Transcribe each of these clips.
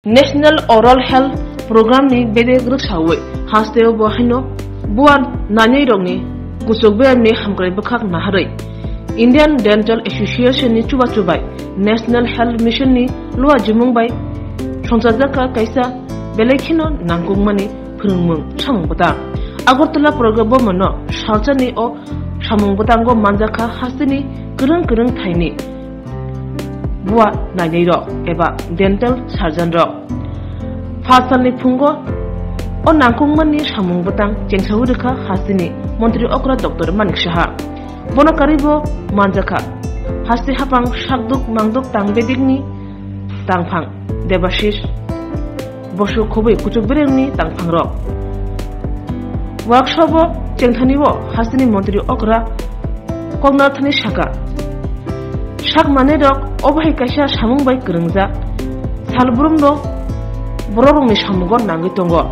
National Oral Health Program ni bede gruksawe hasteo bohino buan nanyai rongni kusukbe ni hamkrai bakhak naharai Indian Dental Association ni chubai National Health Mission ni lua jimungbai songchajaka kaisa belekhino nangkungmani phurungmung samungbata Agartala program bomono salchani o samungbatango manjaka hastini kurung thaini bua nanyai rok eba dental surgeon rok Fasalni phungo o nangkungmani samungbatang chengsawurika hastini Montri Okra Dr. Manik Shaha Bono karibo manjaka hasti hapang shakduk mangduk tangbedigni tangphang Debashish Boshu Kobe Kuchukberengni tangphang rok Workshop chengthanibo hastini Montri Okra Kognathani Shaka Shak mane rok obhai kaisa samungbai kurungja salbrum ro bororongni samugon nangui tongo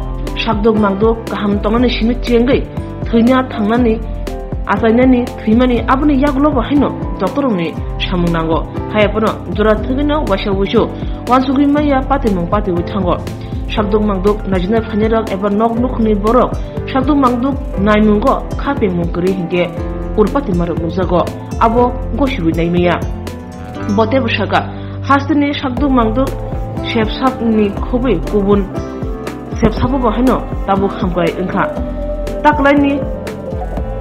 shakduk mangduk kaham tongani simik chengai thainya thangnani asainani thimani abuni yaglo bahino doctorongni samung nango hayapono jora thugino washa wansugui maya patimung patiwi thango shakduk mangduk najina phanerok eba nok nukhni borok shakduk mangduk naimungo khaping mungkuri hinge urpati marok nujago abo goshiwi naimaya bote bshaka hastini shakduk mangduk shepsapni khobai kubun sepsapo bahino tabu khamkai engkha taklaini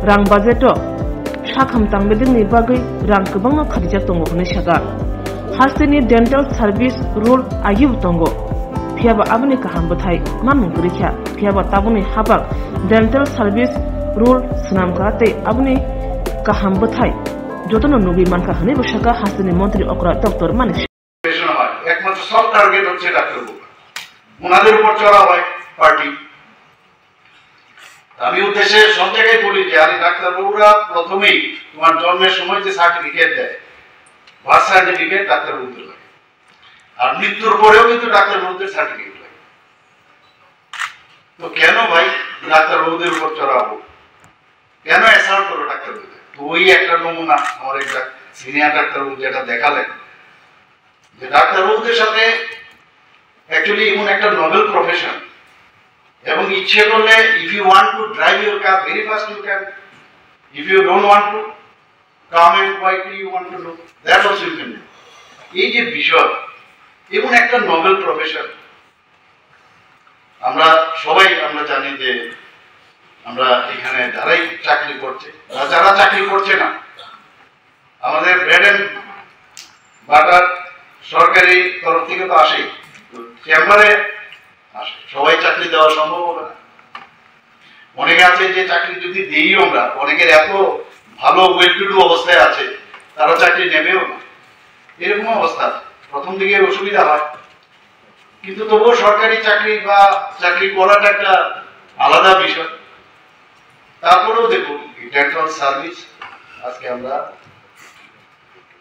rang budgeto shakham tangbedingni bagai rang kubangno khadijak tongo hone shaka hastini dental service rule ayub tongo phiaba abni kaham bathai manung kurikha phiaba tabuni habak dental service rule snamka te abni kaham bathai jotono nubi manka hane bashaka hastini Montri Okra Dr. Manik একমাত্র সব target হচ্ছে ডাক্তারবাবু ওনাদের উপর চড়া হয় party আমি উদ্দেশ্যে সব জায়গায় বলি যে আরে ডাক্তারবাবুরা প্রথমেই তোমার জন্মের সময় যে সার্টিফিকেট দেয় বার্থ সার্টিফিকেট ডাক্তারবাবুদের লাগে আর মৃত্যুর পরেও কিন্তু ডাক্তারবাবুদের সার্টিফিকেট লাগে তো কেন ভাই ডাক্তারবাবুদের উপর চড়াবো কেন অ্যাসাল্ট করো ডাক্তারবাবুদের তো ওই একটা নমুনা আমার একটা সিনিয়র ডাক্তারবাবু যেটা দেখালেন যে ডাক্তারবাবুদের সাথে অ্যাকচুয়ালি এমন একটা নোবেল প্রফেশন এবং ইচ্ছে করলে if you want to drive your car very fast you can if you don't want to come and quietly you want to do that also you can do এই যে বিষয় এমন একটা নোবেল প্রফেশন আমরা সবাই আমরা জানি যে আমরা এখানে যারাই চাকরি করছে যারা চাকরি করছে না আমাদের ব্রেড এন্ড বাটার সরকারি তরফ থেকে তো আসে চেম্বারে আসে সবাই চাকরি দেওয়া সম্ভব হবে না অনেকে আছে যে চাকরি যদি দিই আমরা অনেকের এত ভালো ওয়েল টু ডু অবস্থায় আছে তারা চাকরি নেবেও না এরকম অবস্থা প্রথম দিকে অসুবিধা হয় কিন্তু তবুও সরকারি চাকরি বা চাকরি করাটা একটা আলাদা বিষয় তারপরেও দেখুন ডেন্টাল সার্ভিস আজকে আমরা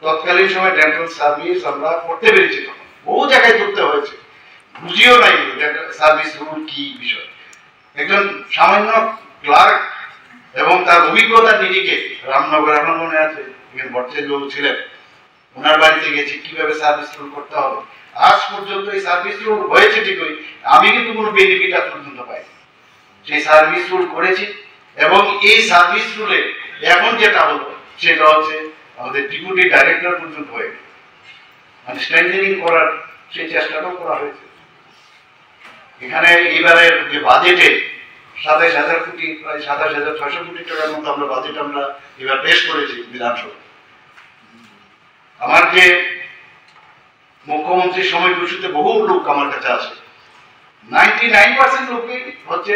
তৎকালীন সময় ডেন্টাল সার্ভিস আমরা করতে পেরেছি বহু জায়গায় করতে হয়েছে বুঝিও নাই সার্ভিস রুল কি বিষয় একজন সামান্য ক্লার্ক এবং তার অভিজ্ঞতার নিরিখে রামনগর আমার মনে আছে ভট্টাচার্য বাবু ছিলেন ওনার বাড়িতে গেছি কিভাবে সার্ভিস রুল করতে হবে আজ পর্যন্ত এই সার্ভিস রুল হয়েছে ঠিকই আমি কিন্তু কোনো বেনিফিট আজ পর্যন্ত পাই সেই সার্ভিস রুল করেছি এবং এই সার্ভিস রুলে এখন যেটা হলো সেটা হচ্ছে আমাদের ডেপুটি ডাইরেক্টর পর্যন্ত হয়ে গেল মানে স্ট্রেংথেনিং করার সেই চেষ্টাটাও করা হয়েছে এখানে এবারের যে বাজেটে ২৭,০০০ কোটি প্রায় ২৭,৬০০ কোটি টাকার মতো আমরা বাজেট আমরা এবার পেশ করেছি বিধানসভা আমার যে মুখ্যমন্ত্রীর সময় ঘোষিত বহু লোক আমার কাছে আছে 99% লোকই হচ্ছে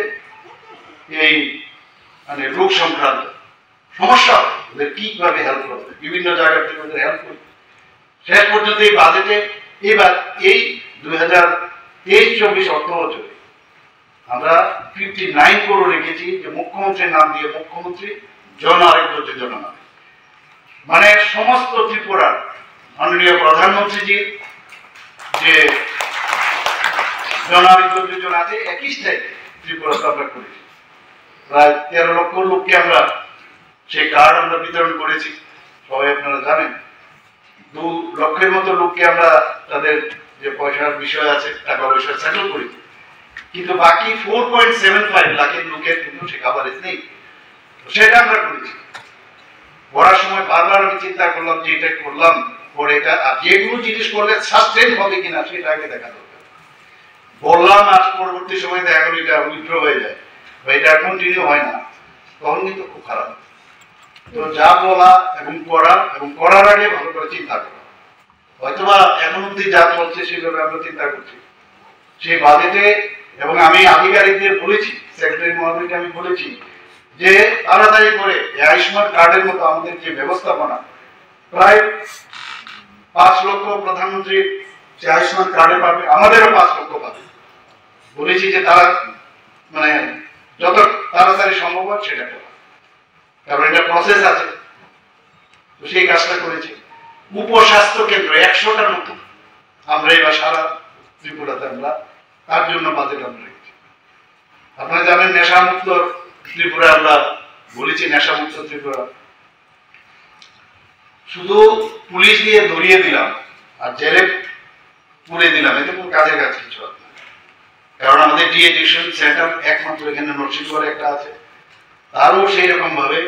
এই মানে রোগ সংক্রান্ত সমস্যা ওদের কিভাবে হেল্প করবে বিভিন্ন জায়গা থেকে ওদের হেল্প করবে শেষ পর্যন্ত এই বাজেটে এবার এই ২০২৩-২৪ অর্থ বছরে আমরা 59 করোড় রেখেছি যে মুখ্যমন্ত্রীর নাম দিয়ে মুখ্যমন্ত্রী জন আরোগ্য যোজনা নামে মানে সমস্ত ত্রিপুরার মাননীয় প্রধানমন্ত্রীজির যে জন আরোগ্য যোজনা আছে একই স্থায়ী ত্রিপুরা আমরা করেছি প্রায় ১৩ লক্ষ লোককে আমরা সেই কার্ড আমরা বিতরণ করেছি সবাই আপনারা জানেন 2 লক্ষের মতো লোককে আমরা তাদের যে পয়সার বিষয় আছে, টাকা পয়সা সেটেল করেছি, কিন্তু বাকি 4.75 লাখের লোকের কিন্তু সে কাভারেজ নেই। সেটা আমরা করেছি। পড়ার সময় বারবার আমি চিন্তা করলাম যে এটা করলাম, পরে এটা আর যেগুলো জিনিস করলে সাস্টেন হবে কিনা সেটা আগে দেখা দরকার। বললাম আর পরবর্তী সময় দেখা গেল এটা উইথড্র হয়ে যায় বা এটা কন্টিনিউ হয় না, তখন কিন্তু খুব খারাপ। তো যা বলা এবং করা এবং করার আগে ভালো করে চিন্তা করা। হয়তোবা এখন অব্দি যা চলছে সেভাবে আমরা চিন্তা করছি সেই বাজেটে, এবং আমি আধিকারিকদের বলেছি, সেক্রেটারি মহোদয়কে আমি বলেছি যে তাড়াতাড়ি করে আয়ুষ্মান কার্ডের মতো আমাদের যে ব্যবস্থাপনা, প্রায় 5 লক্ষ প্রধানমন্ত্রী যে আয়ুষ্মান কার্ডে পাবে, আমাদেরও 5 লক্ষ পাবে। বলেছি যে তারা মানে যত তাড়াতাড়ি সম্ভব হয় সেটা করা, কারণ এটা প্রসেস আছে। তো সেই কাজটা করেছি। উপস্বাস্থ্য কেন্দ্র 100টার মতো আমরা এবার সারা ত্রিপুরাতে আমরা তার জন্য বাজেট আমরা রেখেছি। আপনারা জানেন নেশামুক্ত ত্রিপুরা আমরা বলেছি, নেশামুক্ত ত্রিপুরা। শুধু পুলিশ দিয়ে ধরিয়ে দিলাম আর জেলে পুড়ে দিলাম, এতে কোনো কাজের কাজ কিছু হবে না। কারণ আমাদের ডিএডিকশন সেন্টার একমাত্র এখানে নরসিংগড়ে একটা আছে, তারও সেই রকম ভাবে